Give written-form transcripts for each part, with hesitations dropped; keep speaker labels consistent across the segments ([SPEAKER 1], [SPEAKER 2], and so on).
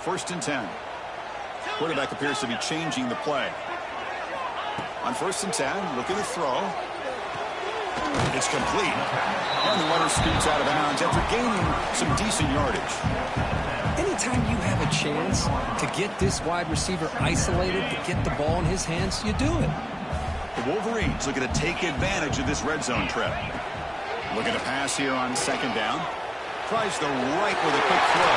[SPEAKER 1] First and 10. Quarterback appears to be changing the play. On first and 10, looking to throw. It's complete. And the runner scoots out of bounds after gaining some decent yardage.
[SPEAKER 2] Anytime you have a chance to get this wide receiver isolated, to get the ball in his hands, you do it.
[SPEAKER 1] The Wolverines looking to take advantage of this red zone trip. Looking to pass here on second down. Tries the right with a quick throw.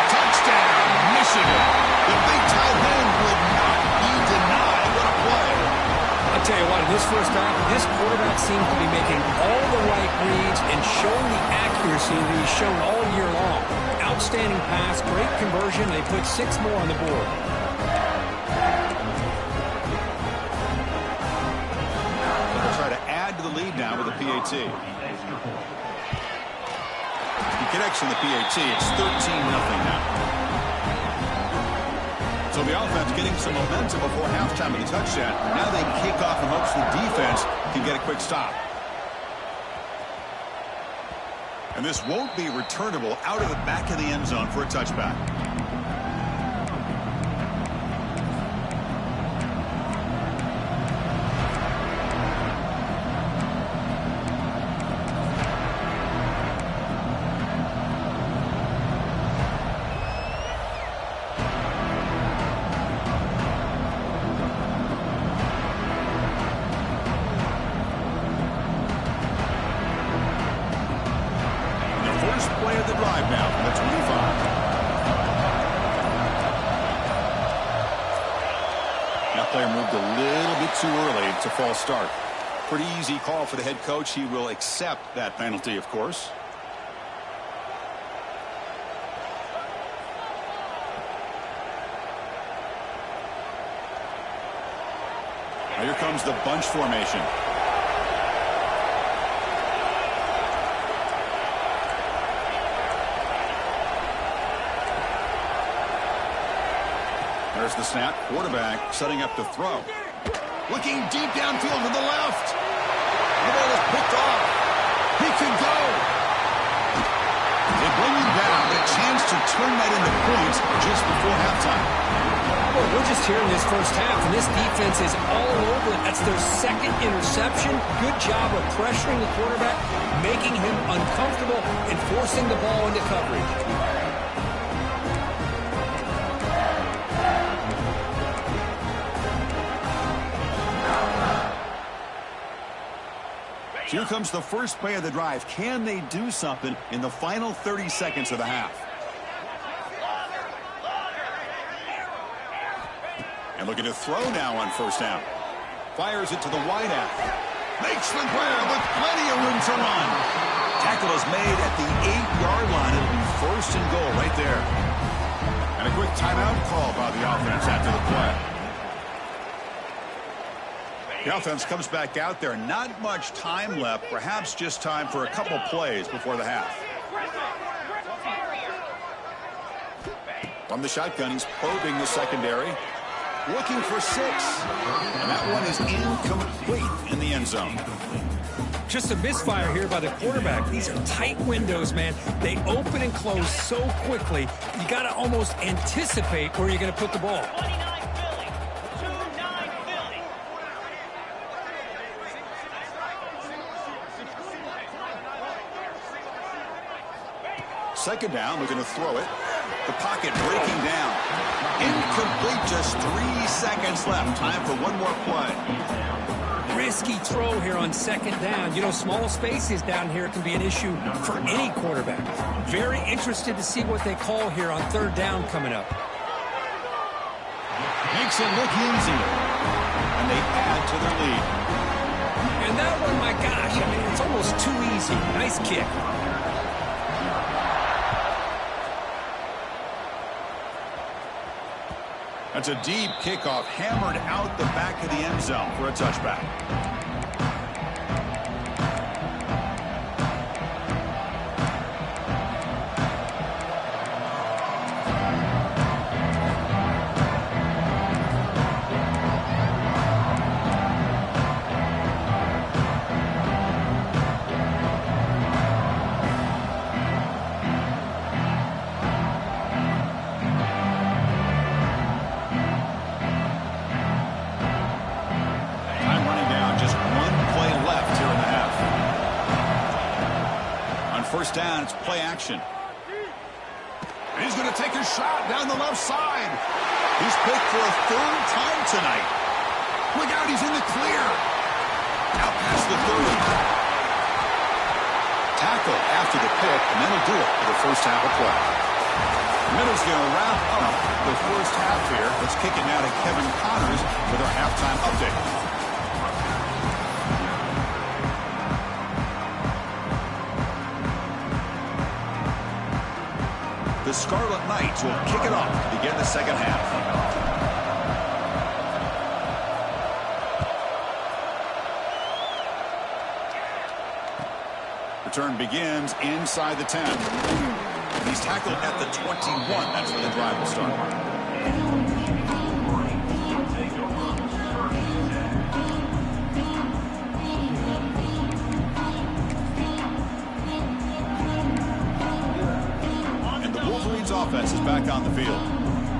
[SPEAKER 1] Touchdown, Michigan. The big tight end would not be denied. What a play.
[SPEAKER 2] I'll tell you what, in this first half, this quarterback seems to be making all the right reads and showing the accuracy that he's shown all year long. Outstanding pass, great conversion. They put 6 more on the board.
[SPEAKER 1] They'll try to add to the lead now with a PAT. He connects in the PAT. It's 13-0 now. So the offense getting some momentum before halftime of the touchdown. Now they kick off in hopes the defense can get a quick stop. And this won't be returnable out of the back of the end zone for a touchback. To false start. Pretty easy call for the head coach. He will accept that penalty, of course. Now here comes the bunch formation. There's the snap. Quarterback setting up to throw. Looking deep downfield to the left. The ball is picked off. He can go. They bring him down, but a chance to turn that into points just before halftime.
[SPEAKER 2] Well, we're just here in this first half, and this defense is all over it. That's their second interception. Good job of pressuring the quarterback, making him uncomfortable, and forcing the ball into coverage.
[SPEAKER 1] Here comes the first play of the drive. Can they do something in the final 30 seconds of the half? And looking to throw now on first down. Fires it to the wideout. Makes the grab with plenty of room to run. Tackle is made at the 8-yard line. It'll be first and goal right there. And a quick timeout call by the offense after the play. The offense comes back out there. Not much time left. Perhaps just time for a couple plays before the half. From the shotgun, he's probing the secondary. Looking for 6. And that one is incomplete in the end zone.
[SPEAKER 2] Just a misfire here by the quarterback. These are tight windows, man. They open and close so quickly. You got to almost anticipate where you're going to put the ball.
[SPEAKER 1] Second down, looking to throw it. The pocket breaking down. Incomplete, just 3 seconds left. Time for one more play.
[SPEAKER 2] Risky throw here on second down. You know, small spaces down here can be an issue for any quarterback. Very interested to see what they call here on third down coming up.
[SPEAKER 1] Makes it look easy. And they add to their lead.
[SPEAKER 2] And that one, my gosh, I mean, it's almost too easy. Nice kick.
[SPEAKER 1] That's a deep kickoff, hammered out the back of the end zone for a touchback. first down. It's play action. And he's going to take a shot down the left side. He's picked for a third time tonight. Look out, he's in the clear. Now past the 30. Tackle after the pick, and that'll do it for the first half of play. Middle's going to wrap up the first half here. Let's kick it now to Kevin Connors with our halftime update. The Scarlet Knights will kick it off to begin the second half. Return begins inside the 10. He's tackled at the 21. That's where the drive will start. Offense is back on the field.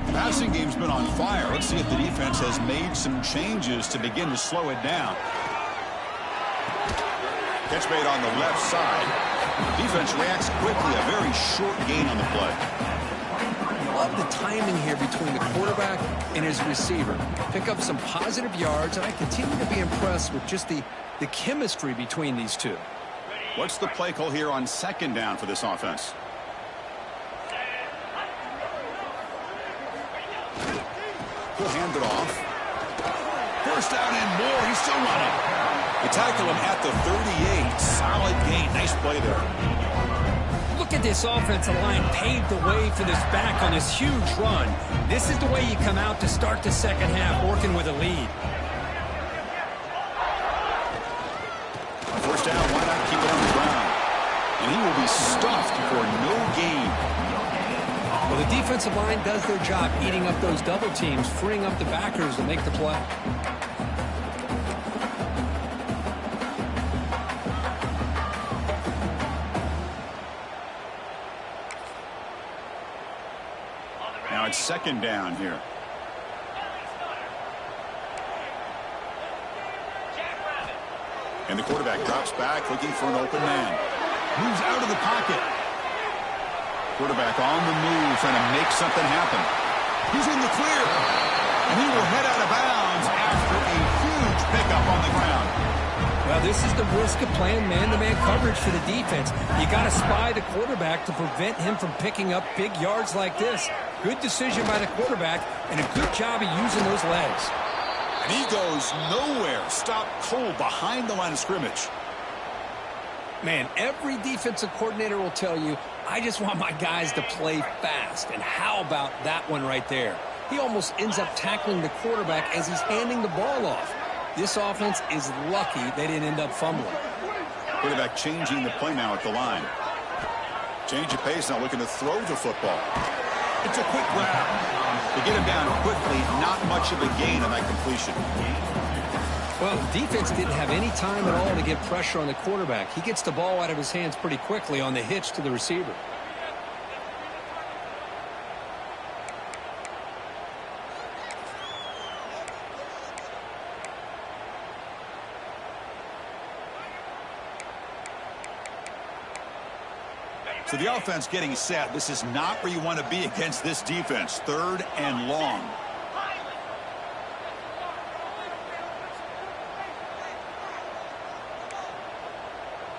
[SPEAKER 1] The passing game's been on fire. Let's see if the defense has made some changes to begin to slow it down. Catch made on the left side. The defense reacts quickly. A very short gain on the play.
[SPEAKER 2] Love the timing here between the quarterback and his receiver. Pick up some positive yards, and I continue to be impressed with just the chemistry between these two.
[SPEAKER 1] What's the play call here on second down for this offense? He'll hand it off. First down and more. He's still running. They tackle him at the 38. Solid gain. Nice play there.
[SPEAKER 2] Look at this offensive line paved the way for this back on this huge run. This is the way you come out to start the second half, working with a lead.
[SPEAKER 1] First down, why not keep it on the ground? And he will be stuffed for no gain.
[SPEAKER 2] Well, the defensive line does their job eating up those double teams, freeing up the backers to make the play.
[SPEAKER 1] Now it's second down here. And the quarterback drops back looking for an open man. Moves out of the pocket. Quarterback on the move, trying to make something happen. He's in the clear. And he will head out of bounds after a huge pickup on the ground.
[SPEAKER 2] Well, this is the risk of playing man-to-man coverage for the defense. You got to spy the quarterback to prevent him from picking up big yards like this. Good decision by the quarterback, and a good job of using those legs.
[SPEAKER 1] And he goes nowhere. Stopped cold behind the line of scrimmage.
[SPEAKER 2] Man, every defensive coordinator will tell you, I just want my guys to play fast. And how about that one right there? He almost ends up tackling the quarterback as he's handing the ball off. This offense is lucky they didn't end up fumbling.
[SPEAKER 1] Quarterback changing the play now at the line. Change of pace now, looking to throw the football. It's a quick grab. To get him down quickly, not much of a gain on that completion.
[SPEAKER 2] Well, the defense didn't have any time at all to get pressure on the quarterback. He gets the ball out of his hands pretty quickly on the hitch to the receiver.
[SPEAKER 1] So the offense getting set. This is not where you want to be against this defense. Third and long.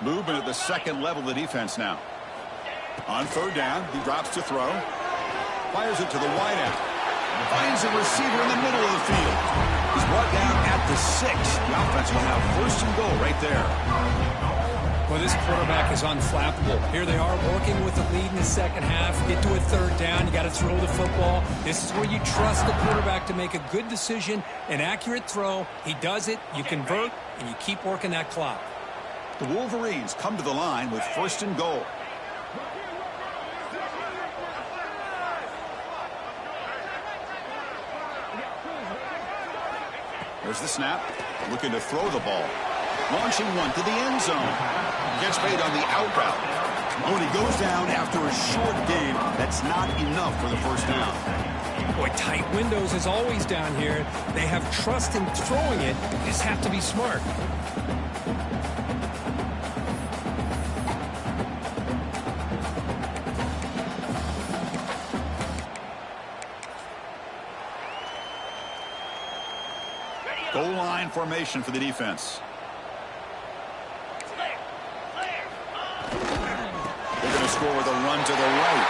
[SPEAKER 1] Movement at the second level of the defense now. On third down, he drops to throw. Fires it to the wideout. Finds a receiver in the middle of the field. He's brought down at the 6. The offense will have first and goal right there.
[SPEAKER 2] Well, this quarterback is unflappable. Here they are working with the lead in the second half. Get to a third down. You got to throw the football. This is where you trust the quarterback to make a good decision, an accurate throw. He does it. You convert, and you keep working that clock.
[SPEAKER 1] The Wolverines come to the line with first and goal. There's the snap. Looking to throw the ball. Launching one to the end zone. Gets made on the out route. Oh, and he goes down after a short gain. That's not enough for the first down.
[SPEAKER 2] Boy, tight windows is always down here. They have trust in throwing it. You just have to be smart.
[SPEAKER 1] Goal line formation for the defense. They're going to score with a run to the right.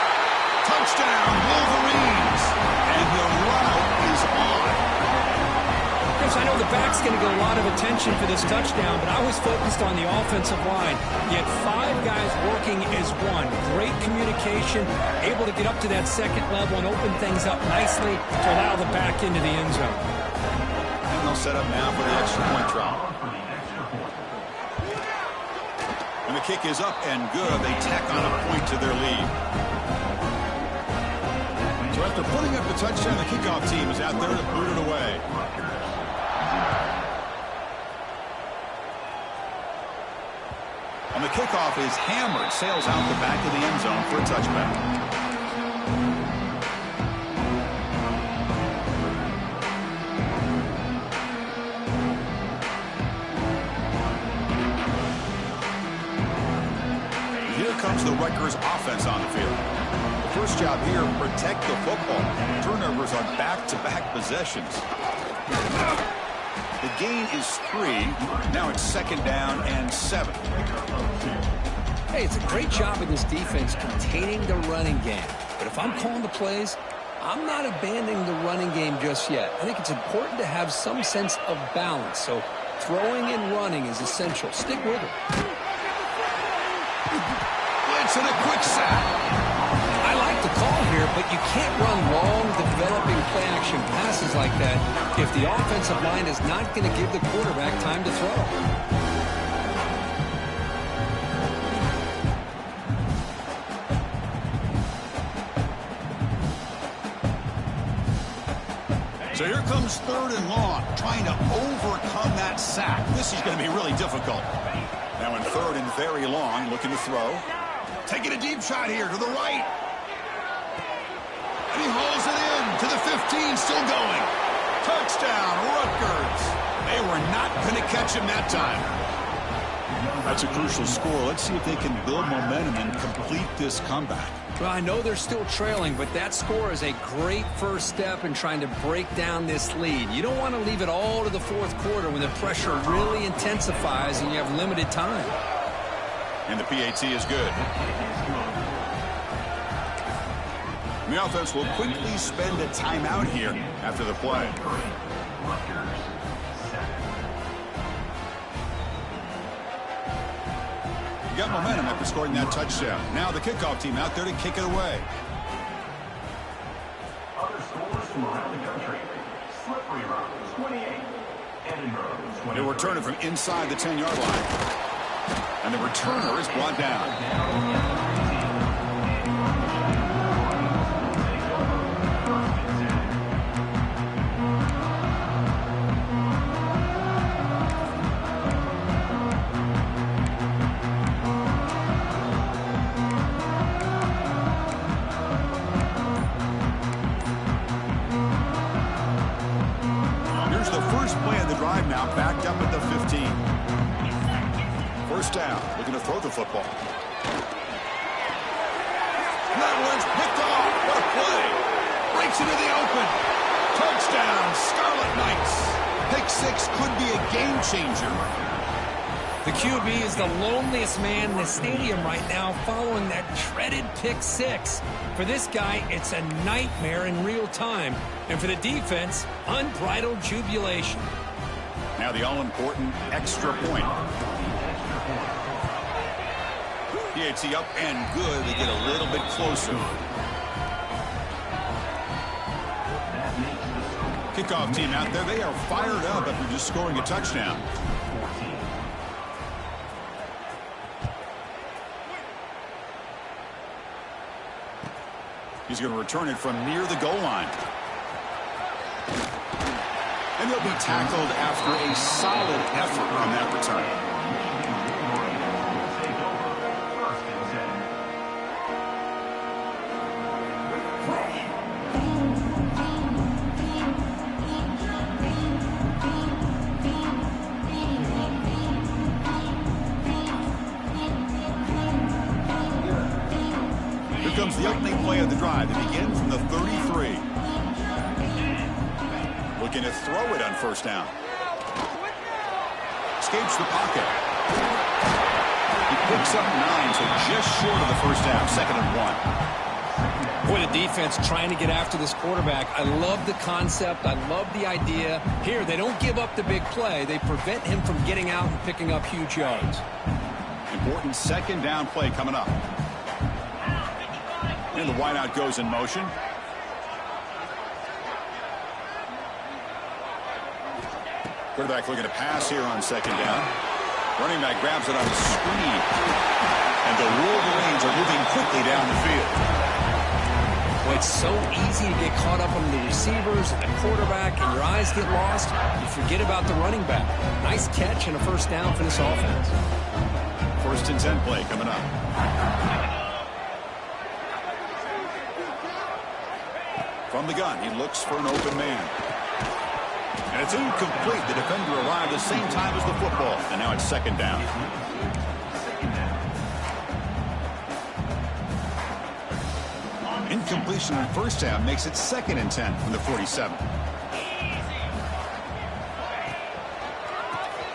[SPEAKER 1] Touchdown, Wolverines! And the route is on.
[SPEAKER 2] Chris, I know the back's going to get a lot of attention for this touchdown, but I was focused on the offensive line. You had 5 guys working as one. Great communication, able to get up to that second level and open things up nicely to allow the back into the end zone.
[SPEAKER 1] And they'll set up now for the extra point try. And the kick is up and good. They tack on a point to their lead. So after putting up the touchdown, the kickoff team is out there to boot it away. And the kickoff is hammered, sails out the back of the end zone for a touchback. Comes the Rutgers offense on the field. The first job here, protect the football. Turnovers on back-to-back possessions. The gain is 3. Now it's 2nd down and 7.
[SPEAKER 2] Hey, it's a great job of this defense containing the running game. But if I'm calling the plays, I'm not abandoning the running game just yet. I think it's important to have some sense of balance. So throwing and running is essential. Stick with it.
[SPEAKER 1] And a quick sack.
[SPEAKER 2] I like the call here, but you can't run long, developing play-action passes like that if the offensive line is not going to give the quarterback time to throw.
[SPEAKER 1] So here comes 3rd and long, trying to overcome that sack. This is going to be really difficult. Now in 3rd and very long, looking to throw. Taking a deep shot here to the right. And he hauls it in to the 15, still going. Touchdown, Rutgers. They were not going to catch him that time. That's a crucial score. Let's see if they can build momentum and complete this comeback.
[SPEAKER 2] Well, I know they're still trailing, but that score is a great first step in trying to break down this lead. You don't want to leave it all to the 4th quarter when the pressure really intensifies and you have limited time.
[SPEAKER 1] And the PAT is good. And the offense will quickly spend a timeout here after the play. You got momentum after scoring that touchdown. Now the kickoff team out there to kick it away.
[SPEAKER 3] Other scores from around the country. Slippery Rock, 28. Edinburgh, 20.
[SPEAKER 1] They return it from inside the 10-yard line. And the returner is brought down. Here's the first play of the drive now, backed up at the 15. First down, looking to throw the football. And that one's picked off. What a play. Breaks into the open. Touchdown, Scarlet Knights. Pick 6 could be a game changer.
[SPEAKER 2] The QB is the loneliest man in the stadium right now following that dreaded pick 6. For this guy, it's a nightmare in real time. And for the defense, unbridled jubilation.
[SPEAKER 1] Now the all-important extra point. PAT up and good. They get a little bit closer. Kickoff team out there. They are fired up after just scoring a touchdown. He's going to return it from near the goal line. And he'll be tackled after a solid effort on that return. Comes the opening play of the drive. They begin from the 33. Looking to throw it on first down. escapes the pocket. He picks up 9, so just short of the first down, 2nd and 1.
[SPEAKER 2] Boy, the defense trying to get after this quarterback. I love the concept. I love the idea. Here, they don't give up the big play. They prevent him from getting out and picking up huge yards.
[SPEAKER 1] Important 2nd down play coming up. And the wideout goes in motion. Quarterback looking to pass here on 2nd down. Running back grabs it on the screen. And the Wolverines are moving quickly down the field.
[SPEAKER 2] Well, it's so easy to get caught up on the receivers and the quarterback, and your eyes get lost. You forget about the running back. Nice catch and a first down for this offense.
[SPEAKER 1] 1st and 10 play coming up. From the gun, he looks for an open man. And it's incomplete. The defender arrived the same time as the football. And now it's 2nd down. Incompletion on 1st down makes it 2nd and 10 from the 47.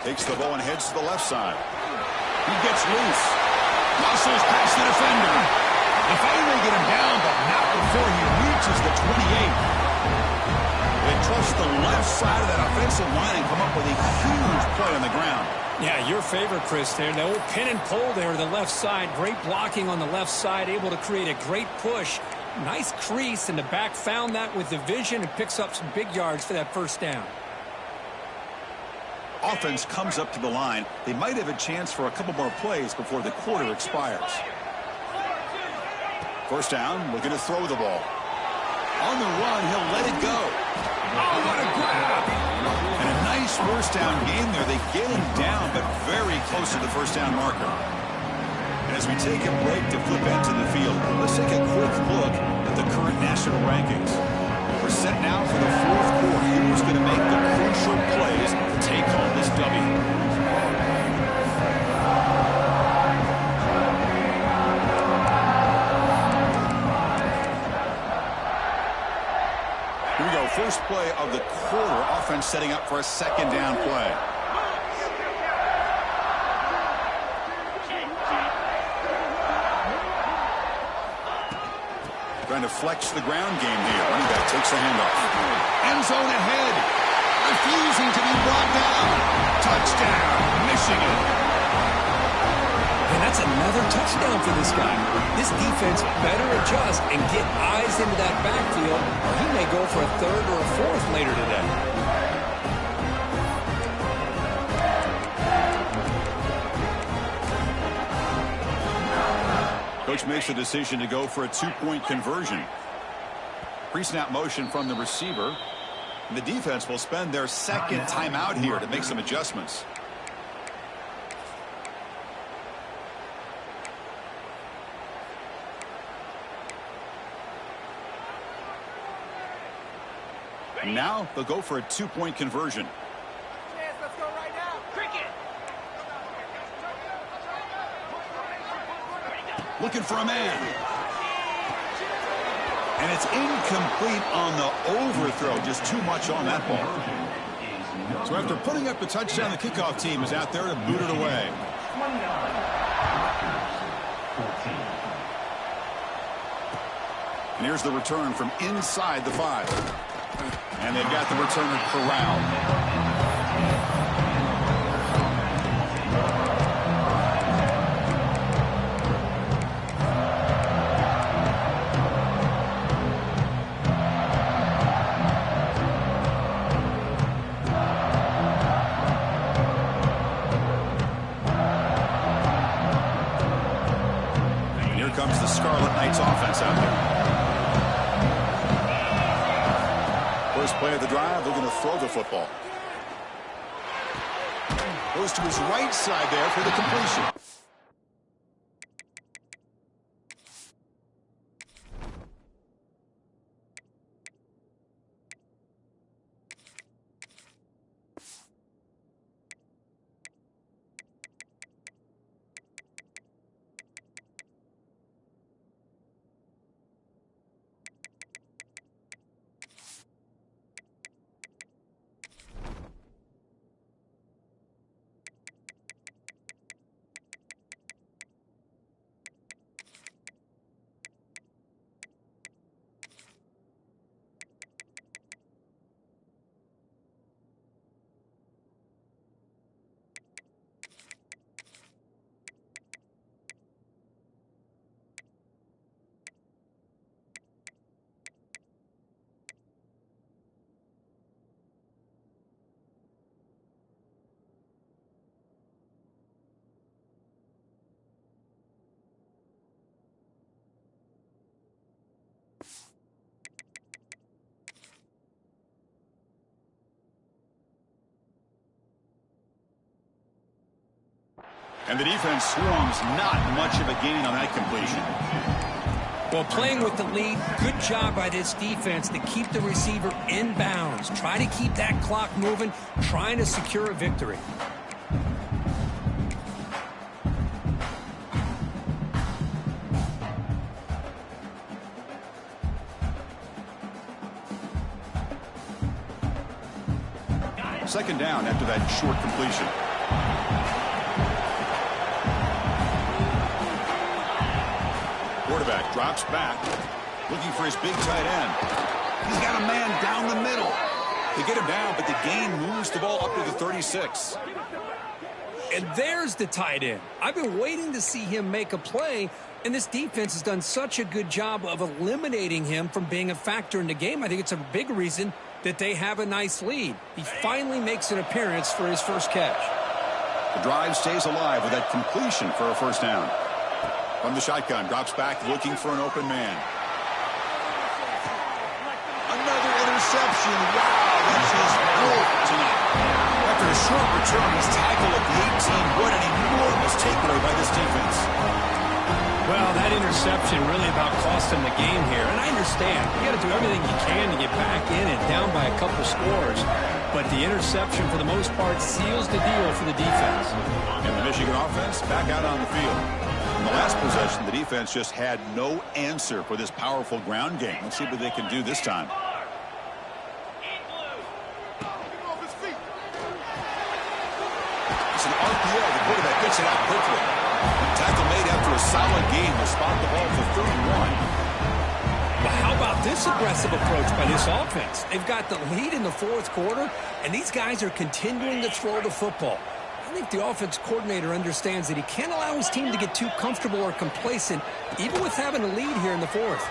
[SPEAKER 1] Takes the ball and heads to the left side. He gets loose. Muscles past the defender. They finally get him down, but not before he reaches the 28. They trust the left side of that offensive line and come up with a huge play on the ground.
[SPEAKER 2] Yeah, your favorite, Chris, there. The old pin and pull there, the left side. Great blocking on the left side, able to create a great push. Nice crease, and the back found that with the vision and picks up some big yards for that first down.
[SPEAKER 1] Offense comes up to the line. They might have a chance for a couple more plays before the quarter expires. 1st down, looking to throw the ball. On the run, he'll let it go. Oh, what a grab! And a nice 1st down game there. They get him down, but very close to the 1st down marker. And as we take a break to flip into the field, let's take a quick look at the current national rankings. We're set now for the 4th quarter. Who's going to make the crucial plays to take home this W? Here we go. First play of the quarter. Offense setting up for a 2nd down play. Trying to flex the ground game here. Running back takes the handoff. End zone ahead. Refusing to be brought down. Touchdown, Michigan.
[SPEAKER 2] And that's another touchdown for this guy. This defense better adjust and get eyes into that backfield, or he may go for a 3rd or a 4th later today.
[SPEAKER 1] Coach makes a decision to go for a 2-point conversion. Pre-snap motion from the receiver. And the defense will spend their 2nd timeout here to make some adjustments. And now they'll go for a 2-point conversion.
[SPEAKER 4] Let's go right now. Cricket.
[SPEAKER 1] Looking for a man. And it's incomplete on the overthrow. Just too much on that ball. So after putting up the touchdown, the kickoff team is out there to boot it away. And here's the return from inside the 5. And they've got the returner corralled. And here comes the Scarlet Knights offense out there. First play of the drive, they're going to throw the football. Goes to his right side there for the completion. And the defense swarms not much of a gain on that completion.
[SPEAKER 2] Well, playing with the lead, good job by this defense to keep the receiver in bounds. Try to keep that clock moving, trying to secure a victory.
[SPEAKER 1] Second down after that short completion. Quarterback drops back, looking for his big tight end. He's got a man down the middle. They get him down, but the gain moves the ball up to the 36.
[SPEAKER 2] And there's the tight end. I've been waiting to see him make a play, and this defense has done such a good job of eliminating him from being a factor in the game. I think it's a big reason that they have a nice lead. He finally makes an appearance for his first catch.
[SPEAKER 1] The drive stays alive with that completion for a first down. From the shotgun, drops back looking for an open man. Another interception. Wow, that's his fourth tonight. After a short return, he's tackled at the 18. What an enormous takeaway by this defense.
[SPEAKER 2] Well, that interception really about cost him the game here. And I understand. You got to do everything you can to get back in and down by a couple scores. But the interception, for the most part, seals the deal for the defense.
[SPEAKER 1] And the Michigan offense back out on the field. In the last possession, the defense just had no answer for this powerful ground game. Let's see what they can do this time. It's an RPO. The quarterback gets it out quickly. Tackle made after a solid game. They'll spot the ball for 31.
[SPEAKER 2] Well, how about this aggressive approach by this offense? They've got the lead in the fourth quarter, and these guys are continuing to throw the football. I think the offense coordinator understands that he can't allow his team to get too comfortable or complacent, even with having a lead here in the fourth.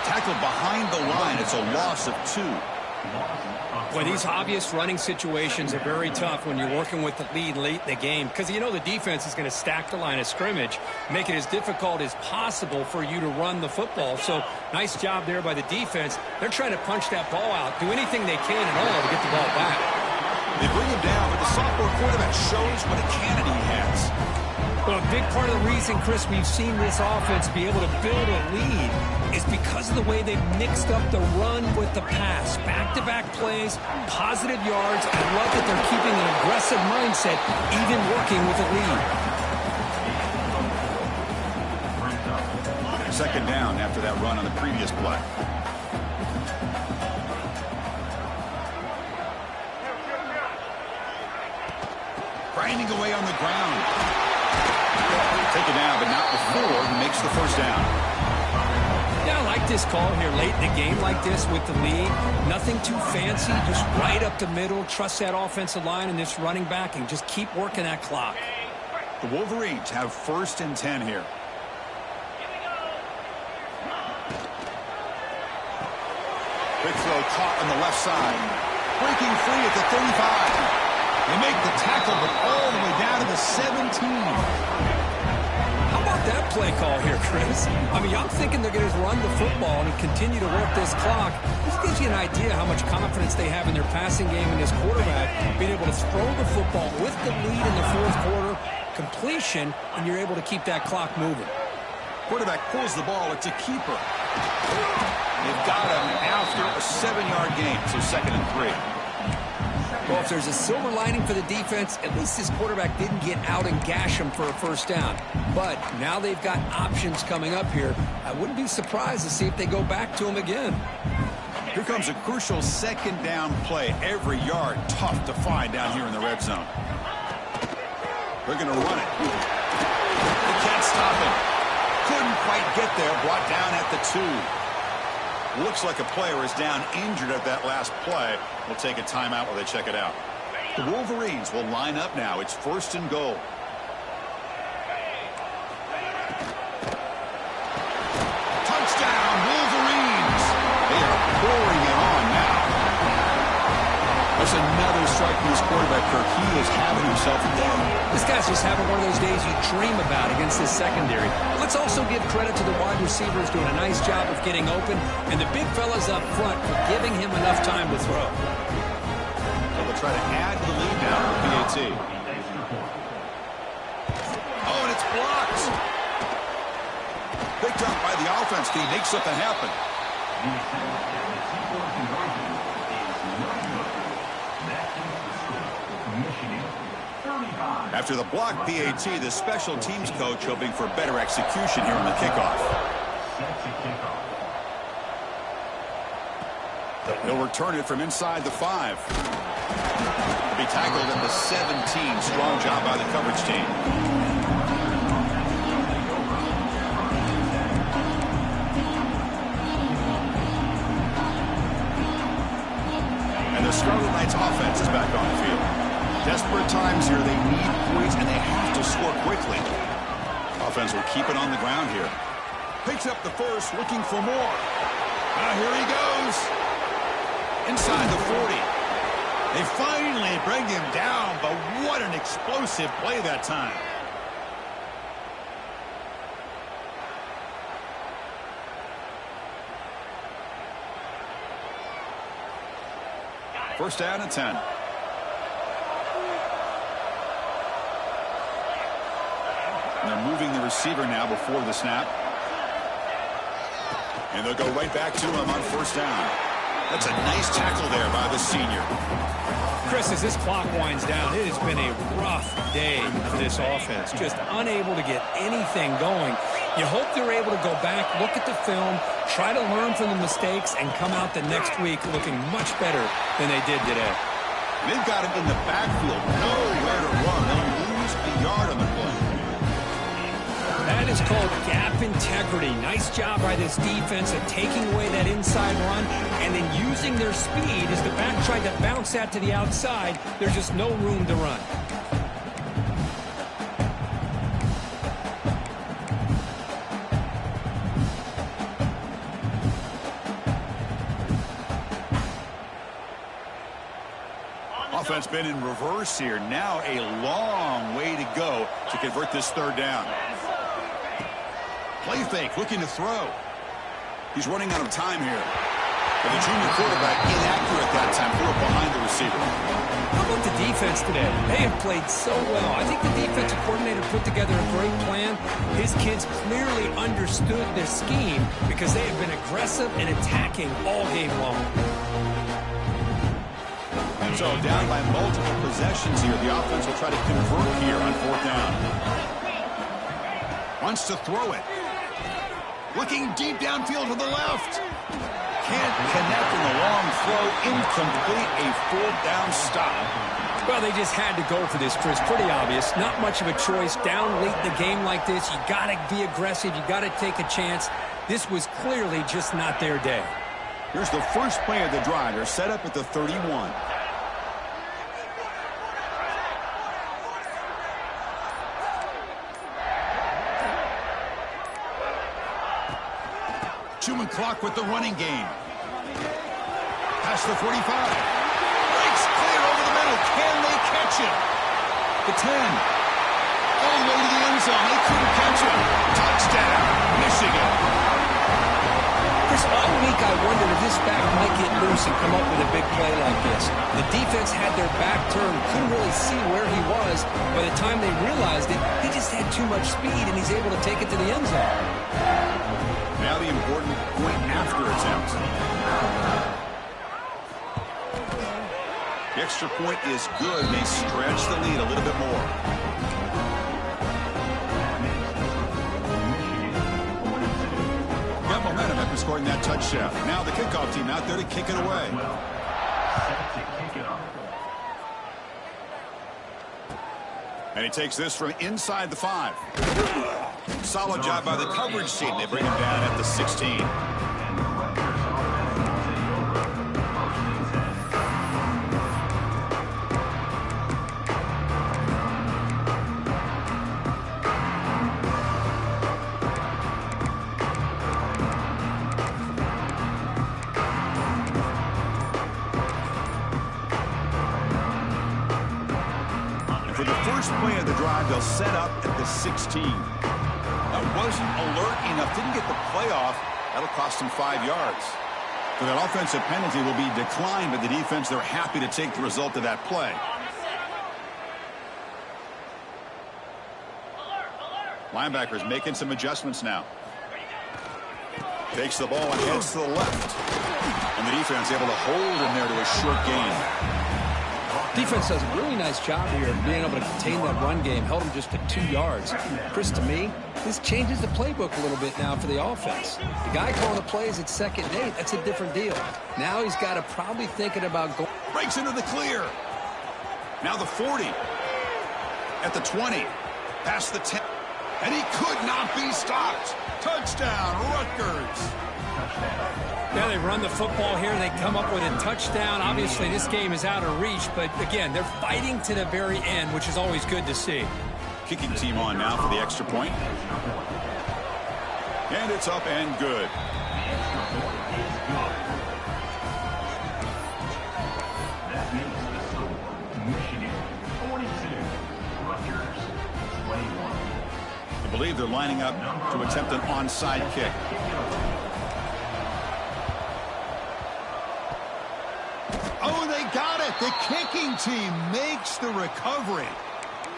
[SPEAKER 1] Tackle behind the line. It's a loss of 2.
[SPEAKER 2] Well, these obvious running situations are very tough when you're working with the lead late in the game because you know the defense is going to stack the line of scrimmage, make it as difficult as possible for you to run the football. So nice job there by the defense. They're trying to punch that ball out, do anything they can at all to get the ball back.
[SPEAKER 1] They bring him down, but the sophomore quarterback shows what a cannon he has.
[SPEAKER 2] Well, a big part of the reason, Chris, we've seen this offense be able to build a lead is because of the way they've mixed up the run with the pass. Back-to-back plays, positive yards. I love that they're keeping an aggressive mindset, even working with a lead.
[SPEAKER 1] Second down after that run on the previous play. Grinding away on the ground. Taken down, but not before he makes the first down.
[SPEAKER 2] Yeah, I like this call here late in the game like this with the lead. Nothing too fancy, just right up the middle. Trust that offensive line and this running back and just keep working that clock.
[SPEAKER 1] The Wolverines have 1st and 10 here. Quick throw caught on the left side. Breaking free at the 35. They make the tackle, but all the way down to the 17.
[SPEAKER 2] How about that play call here, Chris? I mean, I'm thinking they're going to run the football and continue to work this clock. This gives you an idea how much confidence they have in their passing game and this quarterback being able to throw the football with the lead in the fourth quarter, completion, and you're able to keep that clock moving.
[SPEAKER 1] Quarterback pulls the ball. It's a keeper. They've got him after a 7-yard gain, so 2nd and 3.
[SPEAKER 2] Well, if there's a silver lining for the defense, at least this quarterback didn't get out and gash him for a first down. But now they've got options coming up here. I wouldn't be surprised to see if they go back to him again.
[SPEAKER 1] Here comes a crucial 2nd down play. Every yard tough to find down here in the red zone. They're going to run it. They can't stop him. Couldn't quite get there. Brought down at the 2. Looks like a player is down injured at that last play. We'll take a timeout while they check it out. The Wolverines will line up now. It's 1st and goal. Touchdown, Wolverines! They are pouring it on now. That's another strike from this quarterback, Kirk. He is having himself a day.
[SPEAKER 2] This guy's just having one of those days you dream about against this secondary. Let's also give credit to the wide receivers doing a nice job of getting open, and the big fellas up front for giving him enough time to throw.
[SPEAKER 1] So they'll try to add to the lead now. It'll be a PAT. Oh, and it's blocked. Picked up by the offense. Can he make something happen? After the block PAT, the special teams coach hoping for better execution here on the kickoff. He'll return it from inside the 5. He'll be tackled at the 17. Strong job by the coverage team. And the Scarlet Knights offense is back on the field. Desperate times here. They need points, and they have to score quickly. Offense will keep it on the ground here. Picks up the first, looking for more. Here he goes. Inside the 40. They finally bring him down, but what an explosive play that time. First down and 10. And they're moving the receiver now before the snap. And they'll go right back to him on first down. That's a nice tackle there by the senior.
[SPEAKER 2] Chris, as this clock winds down, it has been a rough day for this offense. Just unable to get anything going. You hope they're able to go back, look at the film, try to learn from the mistakes, and come out the next week looking much better than they did today.
[SPEAKER 1] They've got him in the backfield, nowhere to run. They'll lose a yard on the play.
[SPEAKER 2] That is called gap integrity. Nice job by this defense of taking away that inside run and then using their speed as the back tried to bounce that to the outside. There's just no room to run.
[SPEAKER 1] Offense been in reverse here. Now a long way to go to convert this third down. Play fake, looking to throw. He's running out of time here. But the junior quarterback inaccurate that time. Threw it behind the receiver.
[SPEAKER 2] How about the defense today? They have played so well. I think the defensive coordinator put together a great plan. His kids clearly understood their scheme because they have been aggressive and attacking all game long.
[SPEAKER 1] And so down by multiple possessions here. The offense will try to convert here on fourth down. Wants to throw it. Looking deep downfield to the left. Can't connect in the long throw. Incomplete. A fourth down stop.
[SPEAKER 2] Well, they just had to go for this, Chris. Pretty obvious. Not much of a choice. Down late in the game like this, you got to be aggressive. You got to take a chance. This was clearly just not their day.
[SPEAKER 1] Here's the first play of the drive. They're set up at the 31. Truman clock with the running game. Past the 45. Breaks clear over the middle. Can they catch him? The 10. All the way to the end zone. They couldn't catch him. Touchdown, Michigan.
[SPEAKER 2] Chris, all week I wondered if this back might get loose and come up with a big play like this. The defense had their back turned. Couldn't really see where he was. By the time they realized it, he just had too much speed, and he's able to take it to the end zone.
[SPEAKER 1] Now the important point after attempt. The extra point is good. They stretch the lead a little bit more. Got momentum after scoring that touchdown. Now the kickoff team out there to kick it away. And he takes this from inside the 5. Solid job by the coverage team. They bring him down at the 16. And for the first play of the drive, they'll set up at the 16. Wasn't alert enough, didn't get the play off. That'll cost him 5 yards. So that offensive penalty will be declined by the defense. They're happy to take the result of that play. Linebackers making some adjustments now. Takes the ball and heads to the left. And the defense able to hold him there to a short gain.
[SPEAKER 2] Defense does a really nice job here of being able to contain that run game. Held him just to 2 yards. Chris, to me, this changes the playbook a little bit now for the offense. The guy calling the plays at 2nd and 8, that's a different deal. Now he's got to probably thinking about going.
[SPEAKER 1] Breaks into the clear. Now the 40. At the 20. Past the 10. And he could not be stopped. Touchdown, Rutgers.
[SPEAKER 2] Yeah, they run the football here. They come up with a touchdown. Obviously, this game is out of reach. But, again, they're fighting to the very end, which is always good to see.
[SPEAKER 1] Kicking team on now for the extra point. And it's up and good.
[SPEAKER 3] That makes the score Michigan 42, Rutgers 21.
[SPEAKER 1] I believe they're lining up to attempt an onside kick. Oh, they got it. The kicking team makes the recovery.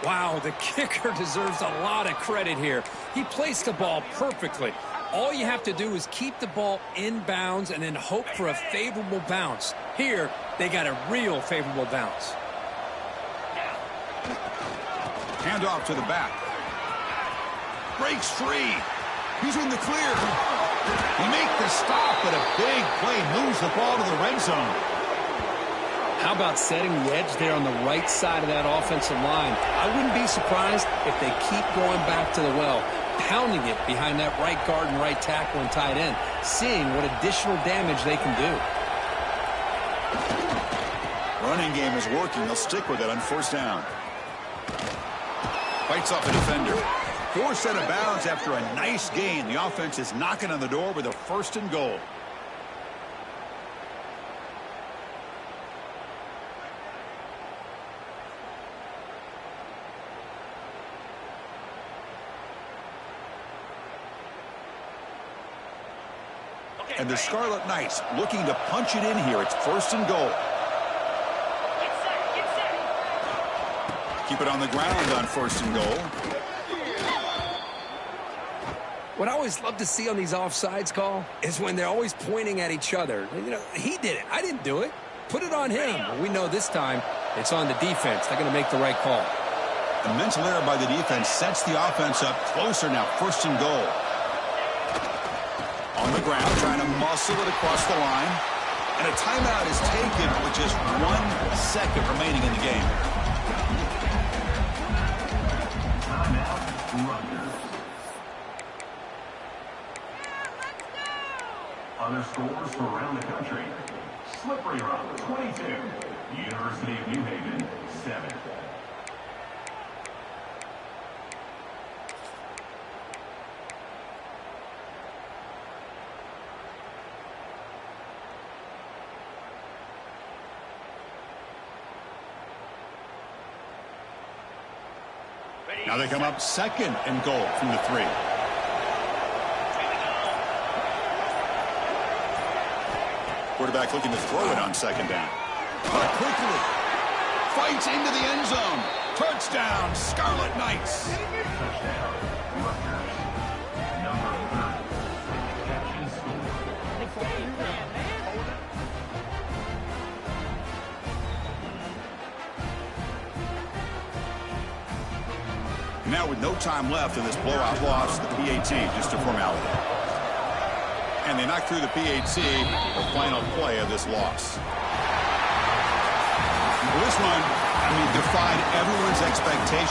[SPEAKER 2] Wow, the kicker deserves a lot of credit here. He placed the ball perfectly. All you have to do is keep the ball in bounds and then hope for a favorable bounce. Here, they got a real favorable bounce.
[SPEAKER 1] Handoff to the back. Breaks free. He's in the clear. He makes the stop, but a big play moves the ball to the red zone.
[SPEAKER 2] How about setting the edge there on the right side of that offensive line? I wouldn't be surprised if they keep going back to the well, pounding it behind that right guard and right tackle and tight end, seeing what additional damage they can do.
[SPEAKER 1] Running game is working. They'll stick with it on 1st down. Fights off a defender. Forced out of bounds after a nice gain. The offense is knocking on the door with a 1st and goal. And the Scarlet Knights looking to punch it in here. It's 1st and goal. Keep it on the ground on 1st and goal.
[SPEAKER 2] What I always love to see on these offsides call is when they're always pointing at each other. You know, he did it. I didn't do it. Put it on him. But we know this time it's on the defense. They're going to make the right call.
[SPEAKER 1] A mental error by the defense sets the offense up closer now. 1st and goal. On the ground, trying to muscle it across the line. And a timeout is taken with just 1 second remaining in the game.
[SPEAKER 3] Timeout, Rutgers. Other scores from around the country. Slippery Rock, 22. University of New Haven, 7.
[SPEAKER 1] Now they come up 2nd and goal from the 3. Quarterback looking to throw it on 2nd down. But quickly. Fights into the end zone. Touchdown, Scarlet Knights.
[SPEAKER 3] Touchdown, Rutgers. Number 30. Catch and score.
[SPEAKER 1] Now with no time left in this blowout loss, the PAT, just a formality. And they knock through the PAT, the final play of this loss. Well, this one, defied everyone's expectations.